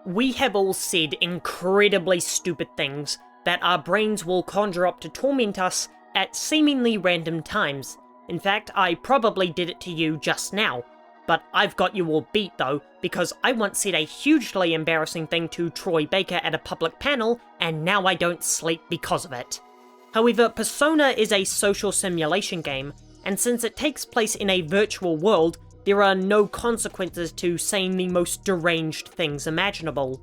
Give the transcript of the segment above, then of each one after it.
We have all said incredibly stupid things that our brains will conjure up to torment us at seemingly random times. In fact, I probably did it to you just now. But I've got you all beat though, because I once said a hugely embarrassing thing to Troy Baker at a public panel, and now I don't sleep because of it. However, Persona is a social simulation game, and since it takes place in a virtual world, there are no consequences to saying the most deranged things imaginable.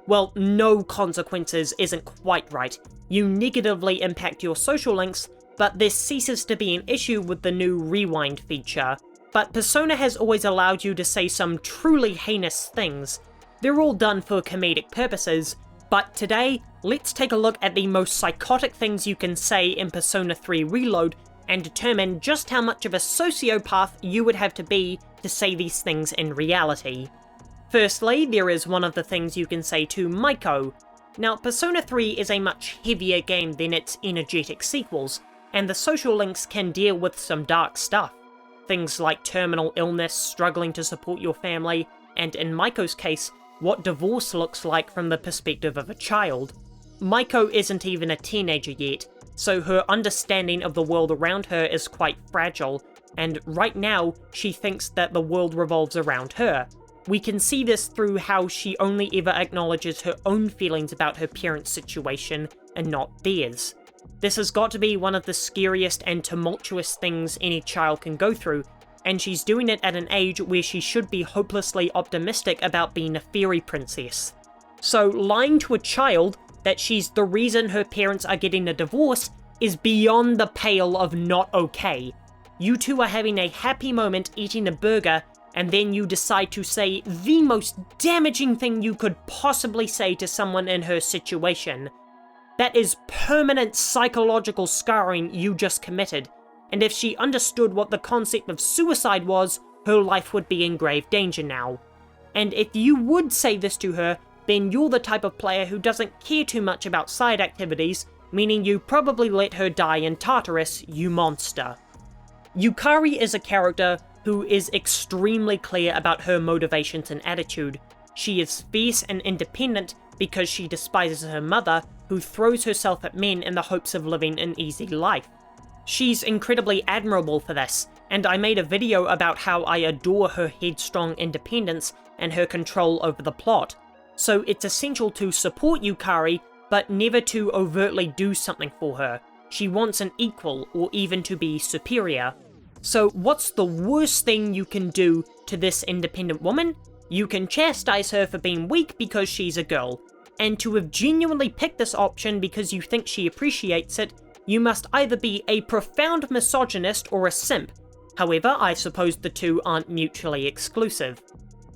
Well, no consequences isn't quite right. You negatively impact your social links, but this ceases to be an issue with the new rewind feature. But Persona has always allowed you to say some truly heinous things. They're all done for comedic purposes, but today, let's take a look at the most psychotic things you can say in Persona 3 Reload and determine just how much of a sociopath you would have to be to say these things in reality. Firstly, there is one of the things you can say to Maiko. Now, Persona 3 is a much heavier game than its energetic sequels, and the social links can deal with some dark stuff. Things like terminal illness, struggling to support your family, and in Maiko's case, what divorce looks like from the perspective of a child. Maiko isn't even a teenager yet, so her understanding of the world around her is quite fragile, and right now, she thinks that the world revolves around her. We can see this through how she only ever acknowledges her own feelings about her parents' situation, and not theirs. This has got to be one of the scariest and tumultuous things any child can go through, and she's doing it at an age where she should be hopelessly optimistic about being a fairy princess. So lying to a child that she's the reason her parents are getting a divorce is beyond the pale of not okay. You two are having a happy moment eating a burger, and then you decide to say the most damaging thing you could possibly say to someone in her situation. That is permanent psychological scarring you just committed, and if she understood what the concept of suicide was, her life would be in grave danger now. And if you would say this to her, then you're the type of player who doesn't care too much about side activities, meaning you probably let her die in Tartarus, you monster. Yukari is a character who is extremely clear about her motivations and attitude. She is fierce and independent because she despises her mother, who throws herself at men in the hopes of living an easy life. She's incredibly admirable for this, and I made a video about how I adore her headstrong independence and her control over the plot. So it's essential to support Yukari, but never to overtly do something for her. She wants an equal, or even to be superior. So what's the worst thing you can do to this independent woman? You can chastise her for being weak because she's a girl. And to have genuinely picked this option because you think she appreciates it, you must either be a profound misogynist or a simp. However, I suppose the two aren't mutually exclusive.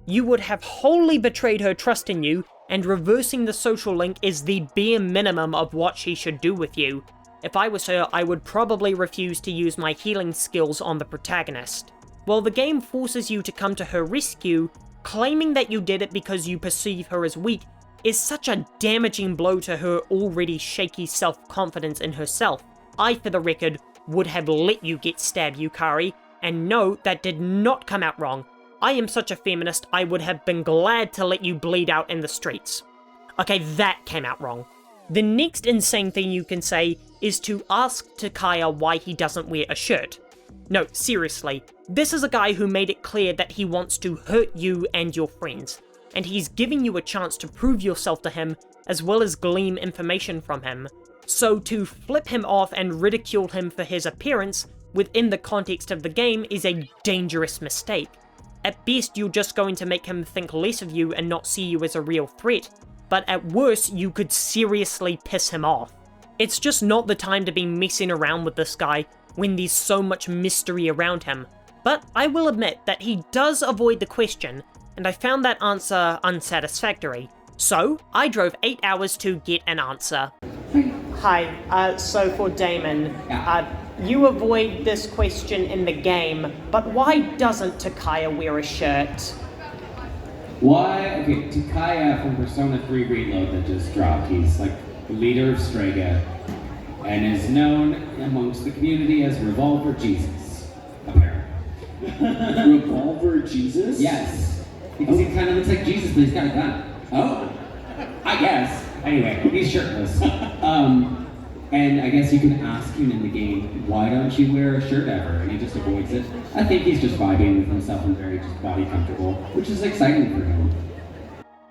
You would have wholly betrayed her trust in you, and reversing the social link is the bare minimum of what she should do with you. If I was her, I would probably refuse to use my healing skills on the protagonist. While the game forces you to come to her rescue, claiming that you did it because you perceive her as weak is such a damaging blow to her already shaky self-confidence in herself. I, for the record, would have let you get stabbed, Yukari, and no, that did not come out wrong. I am such a feminist, I would have been glad to let you bleed out in the streets. Okay, that came out wrong. The next insane thing you can say is to ask Takaya why he doesn't wear a shirt. No, seriously, this is a guy who made it clear that he wants to hurt you and your friends, and he's giving you a chance to prove yourself to him, as well as glean information from him. So to flip him off and ridicule him for his appearance within the context of the game is a dangerous mistake. At best, you're just going to make him think less of you and not see you as a real threat, but at worst, you could seriously piss him off. It's just not the time to be messing around with this guy when there's so much mystery around him. But I will admit that he does avoid the question, and I found that answer unsatisfactory. So, I drove 8 hours to get an answer. Hi, so for Damon, you avoid this question in the game, but why doesn't Takaya wear a shirt? Why? Okay, Takaya from Persona 3 Reload that just dropped, he's like the leader of Strega, and is known amongst the community as Revolver Jesus, apparently. Revolver Jesus? Yes, because he kind of looks like Jesus, but he's got a gun. Oh, I guess. Anyway, he's shirtless. And I guess you can ask him in the game, why don't you wear a shirt ever? And he just avoids it. I think he's just vibing with himself and very just body comfortable, which is exciting for him.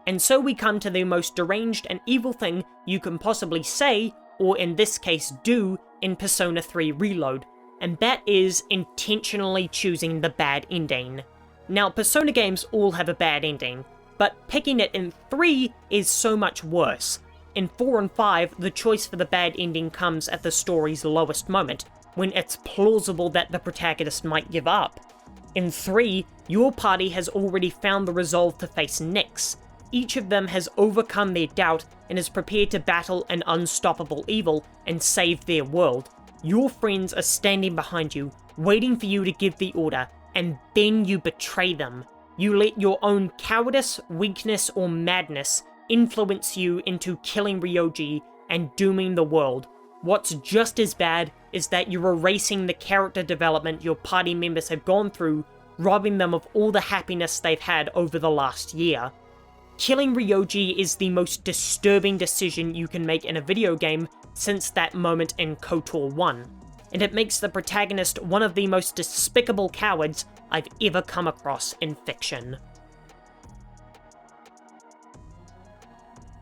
And so we come to the most deranged and evil thing you can possibly say, or in this case do, in Persona 3 Reload, and that is intentionally choosing the bad ending. Now, Persona games all have a bad ending, but picking it in 3 is so much worse. In 4 and 5, the choice for the bad ending comes at the story's lowest moment, when it's plausible that the protagonist might give up. In 3, your party has already found the resolve to face Nyx. Each of them has overcome their doubt and is prepared to battle an unstoppable evil and save their world. Your friends are standing behind you, waiting for you to give the order, and then you betray them. You let your own cowardice, weakness, or madness influence you into killing Ryoji and dooming the world. What's just as bad is that you're erasing the character development your party members have gone through, robbing them of all the happiness they've had over the last year. Killing Ryoji is the most disturbing decision you can make in a video game since that moment in KOTOR 1, and it makes the protagonist one of the most despicable cowards I've ever come across in fiction.